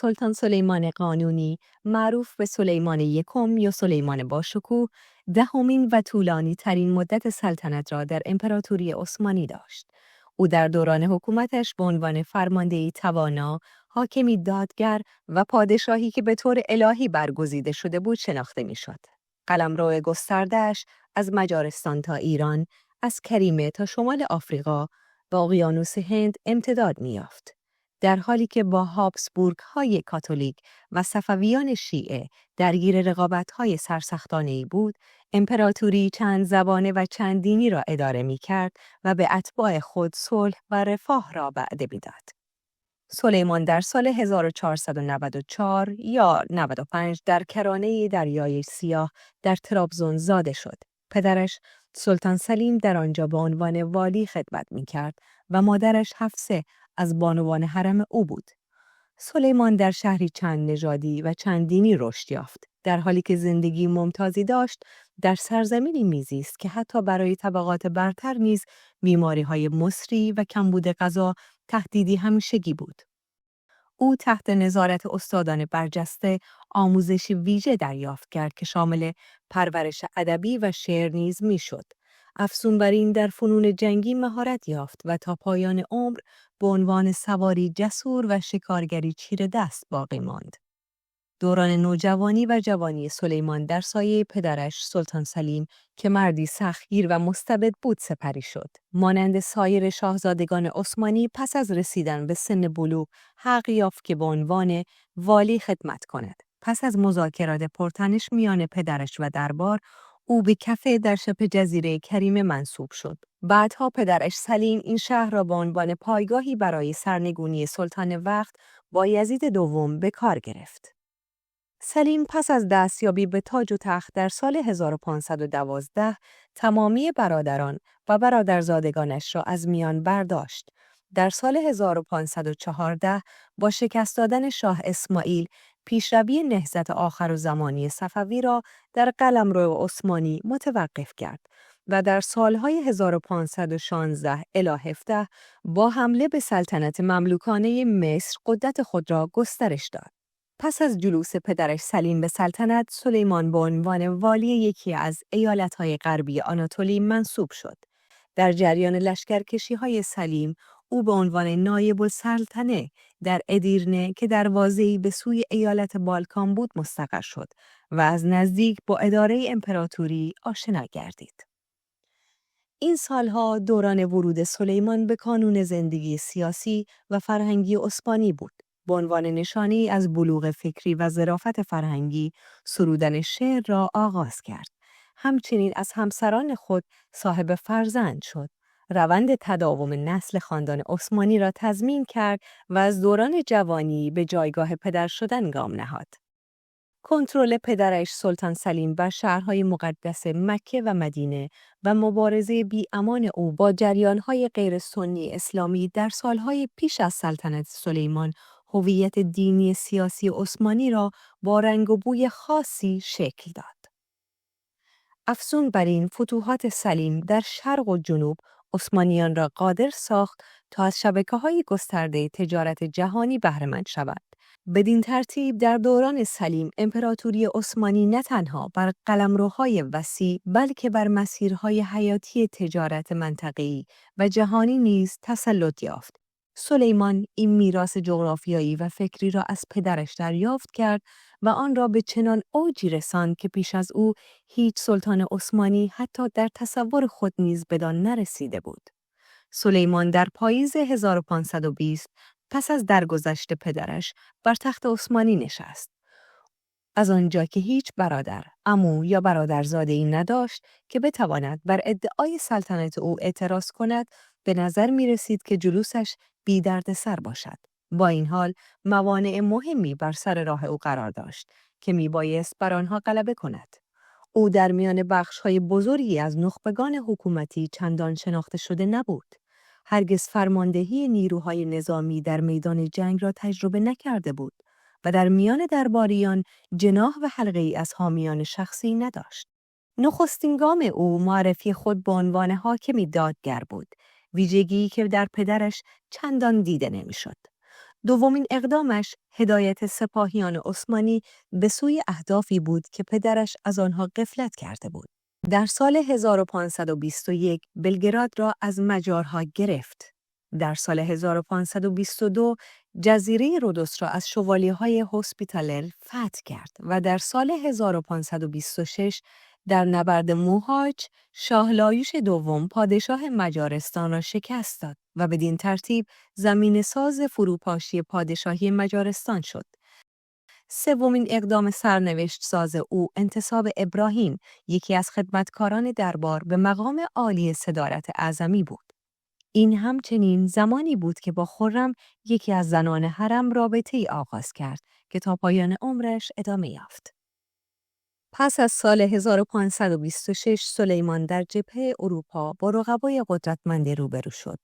سلطان سلیمان قانونی معروف به سلیمان یکم یا سلیمان باشکوه دهمین و طولانی ترین مدت سلطنت را در امپراتوری عثمانی داشت. او در دوران حکومتش به عنوان فرماندهی توانا، حاکمی دادگر و پادشاهی که به طور الهی برگزیده شده بود شناخته می‌شد. قلمرو گسترده‌اش از مجارستان تا ایران، از کریمه تا شمال آفریقا و اقیانوس هند امتداد می‌یافت. در حالی که با هابسبورگ‌های کاتولیک و صفویان شیعه درگیر رقابت‌های سرسختانه‌ای بود، امپراتوری چند زبانه و چند دینی را اداره می‌کرد و به اتباع خود صلح و رفاه را وعده می‌داد. سلیمان در سال 1494 یا 95 در کرانه دریای سیاه در ترابزون زاده شد. پدرش سلطان سلیم در آنجا به عنوان والی خدمت می‌کرد و مادرش حفصه از بانوان حرم او بود. سلیمان در شهری چند نژادی و چند دینی رشد یافت، در حالی که زندگی ممتازی داشت. در سرزمینی میزیست که حتی برای طبقات برتر نیز بیماری‌های مسری و کمبود غذا تهدیدی همیشگی بود. او تحت نظارت استادان برجسته آموزشی ویژه دریافت کرد که شامل پرورش ادبی و شعر نیز میشد. افزون بر این در فنون جنگی مهارت یافت و تا پایان عمر به عنوان سواری جسور و شکارگری چیره دست باقی ماند. دوران نوجوانی و جوانی سلیمان در سایه پدرش سلطان سلیم که مردی سختگیر و مستبد بود سپری شد. مانند سایر شاهزادگان عثمانی پس از رسیدن به سن بلوغ حق یافت که به عنوان والی خدمت کند. پس از مذاکرات پرتنش میان پدرش و دربار، او به کفه در شبه جزیره کریمه منصوب شد. بعدها پدرش سلیم این شهر را به عنوان پایگاهی برای سرنگونی سلطان وقت با یزید دوم به کار گرفت. سلیم پس از دستیابی به تاج و تخت در سال 1512 تمامی برادران و برادرزادگانش را از میان برداشت. در سال 1514 با شکست دادن شاه اسماعیل پیشروی نهضت آخرالزمانی صفوی را در قلمرو عثمانی متوقف کرد و در سالهای 1516 الی 17 با حمله به سلطنت مملوکانه مصر قدرت خود را گسترش داد. پس از جلوس پدرش سلیم به سلطنت، سلیمان به عنوان والی یکی از ایالت‌های غربی آناتولی منصوب شد. در جریان لشکرکشی‌های سلیم، او به عنوان نایب السلطنه در ادیرنه که دروازه‌ای به سوی ایالت بالکان بود مستقر شد و از نزدیک با اداره امپراتوری آشنا گردید. این سالها دوران ورود سلیمان به کانون زندگی سیاسی و فرهنگی عثمانی بود. به عنوان نشانی از بلوغ فکری و ظرافت فرهنگی، سرودن شعر را آغاز کرد. همچنین از همسران خود صاحب فرزند شد. روند تداوم نسل خاندان عثمانی را تضمین کرد و از دوران جوانی به جایگاه پدر شدن گام نهاد. کنترل پدرش سلطان سلیم بر شهرهای مقدس مکه و مدینه و مبارزه بی‌امان او با جریانهای غیر سنی اسلامی در سالهای پیش از سلطنت سلیمان هویت دینی سیاسی عثمانی را با رنگ و بوی خاصی شکل داد. افزون بر این فتوحات سلیم در شرق و جنوب عثمانیان را قادر ساخت تا از شبکه‌های گسترده تجارت جهانی بهره مند شوند. بدین ترتیب در دوران سلیم امپراتوری عثمانی نه تنها بر قلمروهای وسیع بلکه بر مسیرهای حیاتی تجارت منطقه‌ای و جهانی نیز تسلط یافت. سلیمان این میراث جغرافیایی و فکری را از پدرش دریافت کرد و آن را به چنان اوجی رساند که پیش از او هیچ سلطان عثمانی حتی در تصور خود نیز بدان نرسیده بود. سلیمان در پاییز 1520 پس از درگذشت پدرش بر تخت عثمانی نشست. از آنجا که هیچ برادر، عمو یا برادرزاده‌ای نداشت که بتواند بر ادعای سلطنت او اعتراض کند، به نظر می رسید که جلوسش بی درد سر باشد. با این حال موانع مهمی بر سر راه او قرار داشت که می بایست بر آنها غلبه کند. او در میان بخش‌های بزرگی از نخبگان حکومتی چندان شناخته شده نبود. هرگز فرماندهی نیروهای نظامی در میدان جنگ را تجربه نکرده بود و در میان درباریان جناح و حلقه‌ای از حامیان شخصی نداشت. نخستین گام او معرفی خود به عنوان حاکمی دادگر بود، ویژگی که در پدرش چندان دیده نمی‌شد. دومین اقدامش هدایت سپاهیان عثمانی به سوی اهدافی بود که پدرش از آنها غفلت کرده بود. در سال 1521 بلگراد را از مجارها گرفت. در سال 1522 جزیره رودوس را از شوالیه‌های هوسپیتالر فتح کرد و در سال 1526 در نبرد موهاج شاه لایوش دوم پادشاه مجارستان را شکست داد و بدین ترتیب زمین ساز فروپاشی پادشاهی مجارستان شد. سومین اقدام سرنوشت ساز او انتصاب ابراهیم، یکی از خدمتکاران دربار، به مقام عالی صدارت اعظمی بود. این همچنین زمانی بود که با خرم، یکی از زنان حرم، رابطه‌ای آغاز کرد که تا پایان عمرش ادامه یافت. پس از سال 1526 سلیمان در جبهه اروپا با رقبای قدرتمندی روبرو شد.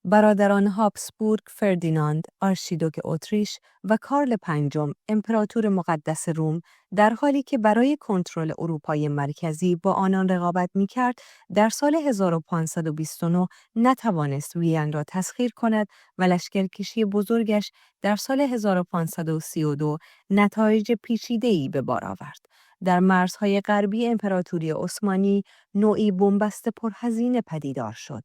برادران هابسبورگ، فردیناند، آرشیدوک اتریش و کارل پنجم، امپراتور مقدس روم، در حالی که برای کنترل اروپای مرکزی با آنان رقابت می‌کرد، در سال 1529 نتوانست وین را تسخیر کند و لشکرکشی بزرگش در سال 1532 نتایج پیچیده‌ای به بار آورد. در مرزهای غربی امپراتوری عثمانی نوعی بنبست پرهزینه پدیدار شد.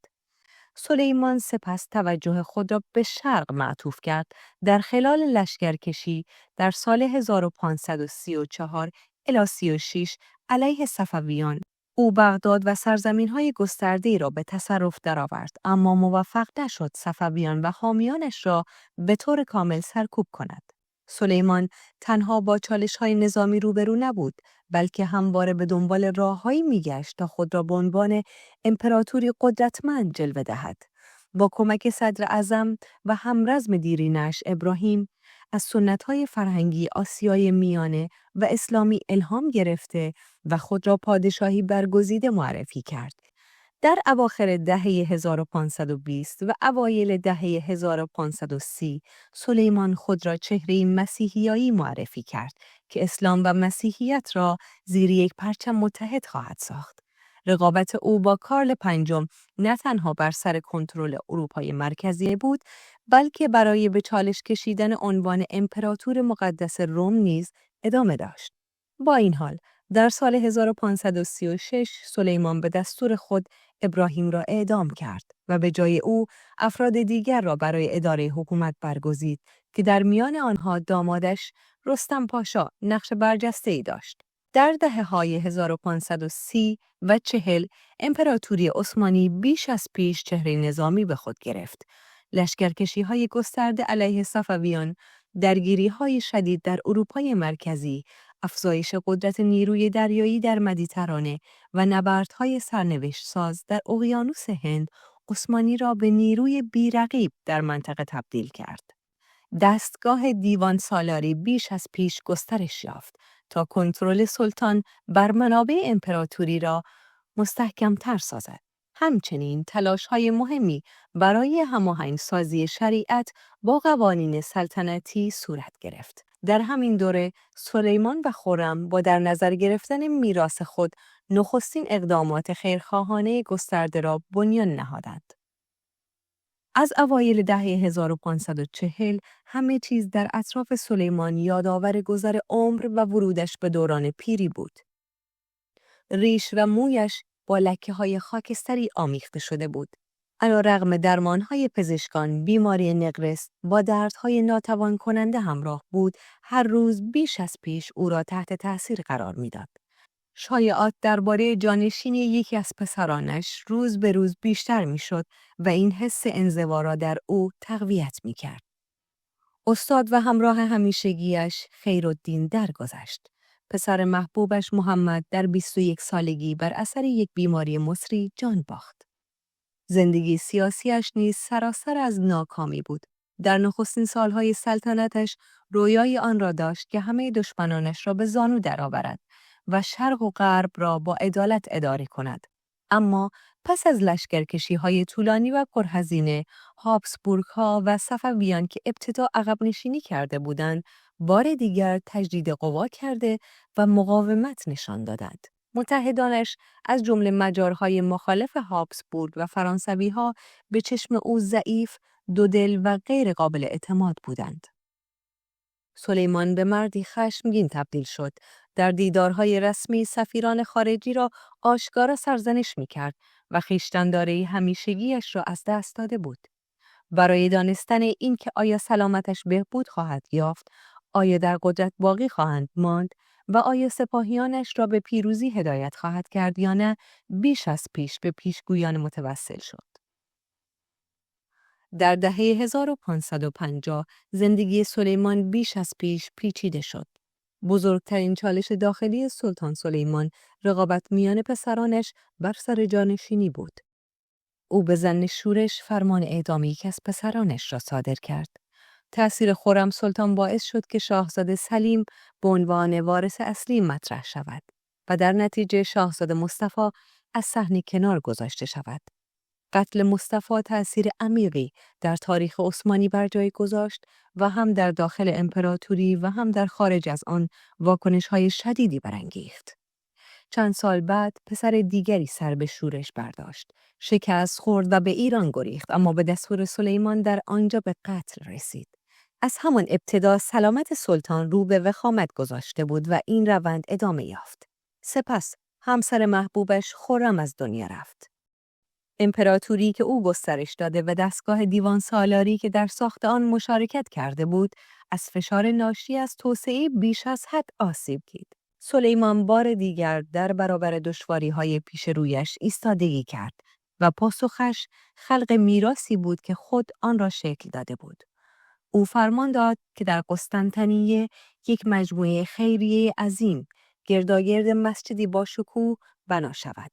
سلیمان سپس توجه خود را به شرق معطوف کرد. در خلال لشکرکشی در سال 1534 الی 36 علیه صفویان، او بغداد و سرزمین‌های گسترده‌ای را به تصرف درآورد، اما موفق نشد صفویان و حامیانش را به طور کامل سرکوب کند. سلیمان تنها با چالش‌های نظامی روبرو نبود، بلکه همواره به دنبال راه‌هایی می‌گشت تا خود را به عنوان امپراتوری قدرتمند جلوه دهد. با کمک صدر اعظم و همرزم دیرینش ابراهیم، از سنت‌های فرهنگی آسیای میانه و اسلامی الهام گرفته و خود را پادشاهی برگزیده معرفی کرد. در اواخر دهه 1520 و اوایل دهه 1530 سلیمان خود را چهره مسیحیایی معرفی کرد که اسلام و مسیحیت را زیر یک پرچم متحد خواهد ساخت. رقابت او با کارل پنجم نه تنها بر سر کنترل اروپای مرکزی بود، بلکه برای به چالش کشیدن عنوان امپراتور مقدس روم نیز ادامه داشت. با این حال در سال 1536 سلیمان به دستور خود ابراهیم را اعدام کرد و به جای او افراد دیگر را برای اداره حکومت برگزید که در میان آنها دامادش رستم پاشا نقش برجسته‌ای داشت. در دهه‌های 1530 و 40 امپراتوری عثمانی بیش از پیش چهره نظامی به خود گرفت. لشکرکشی‌های گسترده علیه صفویان، درگیری‌های شدید در اروپای مرکزی، افزایش قدرت نیروی دریایی در مدیترانه و نبردهای سرنوشت ساز در اقیانوس هند عثمانی را به نیروی بی‌رقیب در منطقه تبدیل کرد. دستگاه دیوان سالاری بیش از پیش گسترش یافت تا کنترل سلطان بر منابع امپراتوری را مستحکم‌تر سازد. همچنین تلاش‌های مهمی برای هماهنگ سازی شریعت با قوانین سلطنتی صورت گرفت. در همین دوره سلیمان و خرم با در نظر گرفتن میراث خود نخستین اقدامات خیرخواهانه گسترده را بنیان نهادند. از اوایل دهه 1540 همه چیز در اطراف سلیمان یادآور گذر عمر و ورودش به دوران پیری بود. ریش و مویش با لکه‌های خاکستری آمیخته شده بود. علیرغم درمان‌های پزشکان، بیماری نقرس با دردهای ناتوان کننده همراه بود، هر روز بیش از پیش او را تحت تأثیر قرار می‌داد. شایعات درباره جانشینی یکی از پسرانش روز به روز بیشتر می‌شد و این حس انزوا را در او تقویت می‌کرد. استاد و همراه همیشگیش خیرالدین درگذشت. پسر محبوبش محمد در 21 سالگی بر اثر یک بیماری مصری جان باخت. زندگی سیاسیش نیز سراسر از ناکامی بود. در نخستین سالهای سلطنتش رویای آن را داشت که همه دشمنانش را به زانو درآورد و شرق و غرب را با عدالت اداره کند. اما پس از لشکرکشی‌های طولانی و پرهزینه، هابسبورگ‌ها و صفویان که ابتدا عقب نشینی کرده بودند، بار دیگر تجدید قوا کرده و مقاومت نشان دادند. متحدانش از جمله مجارهای مخالف هابسبورگ و فرانسوی‌ها به چشم او ضعیف، دودل و غیر قابل اعتماد بودند. سلیمان به مردی خشمگین تبدیل شد. در دیدارهای رسمی سفیران خارجی را آشکارا سرزنش می‌کرد و خویشتن‌داری همیشگیش را از دست داده بود. برای دانستن این که آیا سلامتش بهبود خواهد یافت، آیا در قدرت باقی خواهند ماند و آیا سپاهیانش را به پیروزی هدایت خواهد کرد یا نه، بیش از پیش به پیشگویان متوسل شد. در دهه 1550 زندگی سلیمان بیش از پیش پیچیده شد. بزرگترین چالش داخلی سلطان سلیمان رقابت میان پسرانش بر سر جانشینی بود. او به ظن شورش فرمان اعدام یکی از پسرانش را صادر کرد. تأثیر خرم سلطان باعث شد که شاهزاده سلیم به عنوان وارث اصلی مطرح شود و در نتیجه شاهزاده مصطفی از صحنه کنار گذاشته شود. قتل مصطفی تأثیر عمیقی در تاریخ عثمانی بر جای گذاشت و هم در داخل امپراتوری و هم در خارج از آن واکنش‌های شدیدی برانگیخت. چند سال بعد پسر دیگری سر به شورش برداشت. شکست خورد و به ایران گریخت، اما به دستور سلیمان در آنجا به قتل رسید. از همان ابتدا سلامت سلطان رو به وخامت گذاشته بود و این روند ادامه یافت. سپس همسر محبوبش خرم از دنیا رفت. امپراتوری که او گسترش داده و دستگاه دیوان سالاری که در ساخت آن مشارکت کرده بود، از فشار ناشی از توسعه بیش از حد آسیب دید. سلیمان بار دیگر در برابر دشواری‌های پیش رویش ایستادگی کرد و پاسخش خلق میراثی بود که خود آن را شکل داده بود. او فرمان داد که در قسطنطنیه یک مجموعه خیریه عظیم گرداگرد مسجدی با شکوه بنا شود.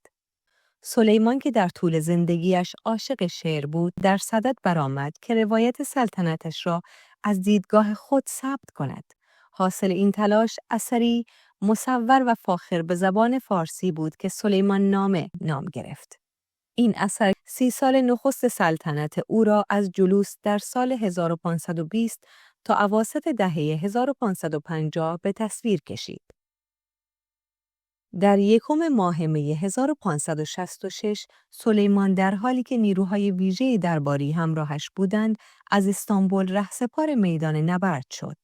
سلیمان که در طول زندگیش عاشق شعر بود، در صدد برآمد که روایت سلطنتش را از دیدگاه خود ثبت کند. حاصل این تلاش اثری مصور و فاخر به زبان فارسی بود که سلیمان نامه نام گرفت. این اثر 30 سال نخست سلطنت او را از جلوس در سال 1520 تا اواسط دهه 1550 به تصویر کشید. در یکم ماه می 1566 سلیمان در حالی که نیروهای ویژه درباری همراهش بودند از استانبول رهسپار میدان نبرد شد.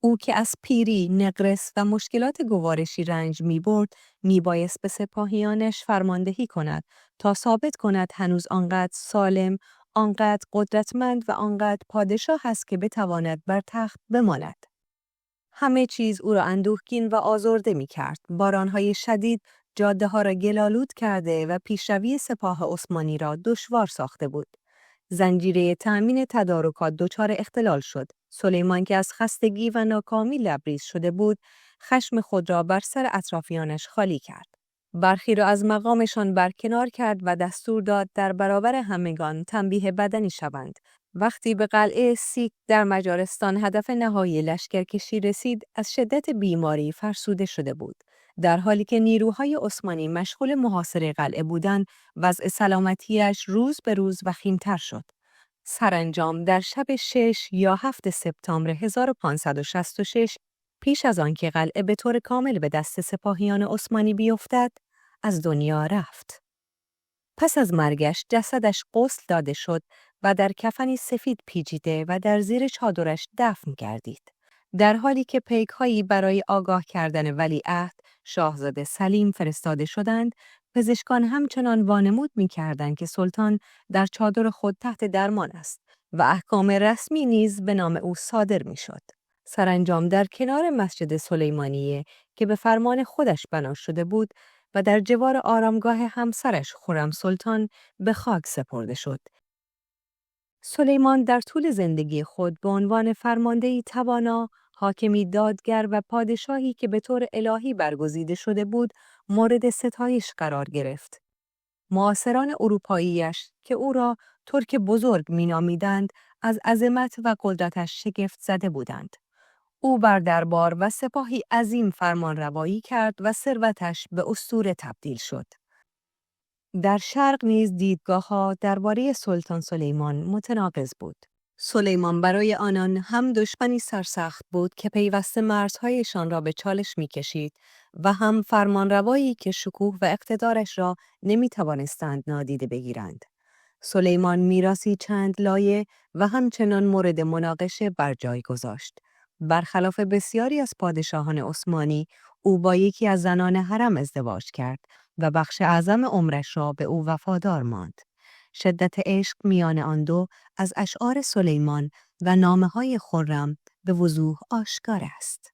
او که از پیری، نقرس و مشکلات گوارشی رنج می‌برد، میبایست به سپاهیانش فرماندهی کند تا ثابت کند هنوز آنقدر سالم، آنقدر قدرتمند و آنقدر پادشاه است که بتواند بر تخت بماند. همه چیز او را اندوهگین و آزرده می‌کرد. باران‌های شدید جاده‌ها را گل‌آلود کرده و پیشروی سپاه عثمانی را دشوار ساخته بود. زنجیره تأمین تدارکات دچار اختلال شد. سلیمان که از خستگی و ناکامی لبریز شده بود، خشم خود را بر سر اطرافیانش خالی کرد. برخی را از مقامشان برکنار کرد و دستور داد در برابر همگان تنبیه بدنی شوند. وقتی به قلعه سیک در مجارستان هدف نهایی لشکرکشی رسید، از شدت بیماری فرسوده شده بود. در حالی که نیروهای عثمانی مشغول محاصره قلعه بودند، وضع سلامتیش روز به روز وخیم‌تر شد. سرانجام در شب 6 یا 7 سپتامبر 1566 پیش از آنکه قلعه به طور کامل به دست سپاهیان عثمانی بیفتد، از دنیا رفت. پس از مرگش جسدش غسل داده شد و در کفنی سفید پیچیده و در زیر چادرش دفن گردید. در حالی که پیک‌هایی برای آگاه کردن ولیعهد شاهزاده سلیم فرستاده شدند، پزشکان همچنان وانمود می‌کردند که سلطان در چادر خود تحت درمان است و احکام رسمی نیز به نام او صادر می‌شد. سرانجام در کنار مسجد سلیمانیه که به فرمان خودش بنا شده بود و در جوار آرامگاه همسرش خرم سلطان به خاک سپرده شد. سلیمان در طول زندگی خود به عنوان فرماندهی توانا، حاکمی دادگر و پادشاهی که به طور الهی برگزیده شده بود، مورد ستایش قرار گرفت. معاصران اروپاییش که او را ترک بزرگ می‌نامیدند، از عظمت و قدرتش شگفت زده بودند. او بر دربار و سپاهی عظیم فرمانروایی کرد و ثروتش به اسطوره تبدیل شد. در شرق نیز دیدگاه‌ها درباره سلطان سلیمان متناقض بود. سلیمان برای آنان هم دشمنی سرسخت بود که پیوسته مرزهایشان را به چالش می‌کشید و هم فرمانروایی که شکوه و اقتدارش را نمی‌توانستند نادیده بگیرند. سلیمان میراثی چند لایه و همچنان مورد مناقشه بر جای گذاشت. برخلاف بسیاری از پادشاهان عثمانی، او با یکی از زنان حرم ازدواج کرد و بخش اعظم عمرش را به او وفادار ماند. شدت عشق میان آن دو از اشعار سلیمان و نامه‌های خرم به وضوح آشکار است.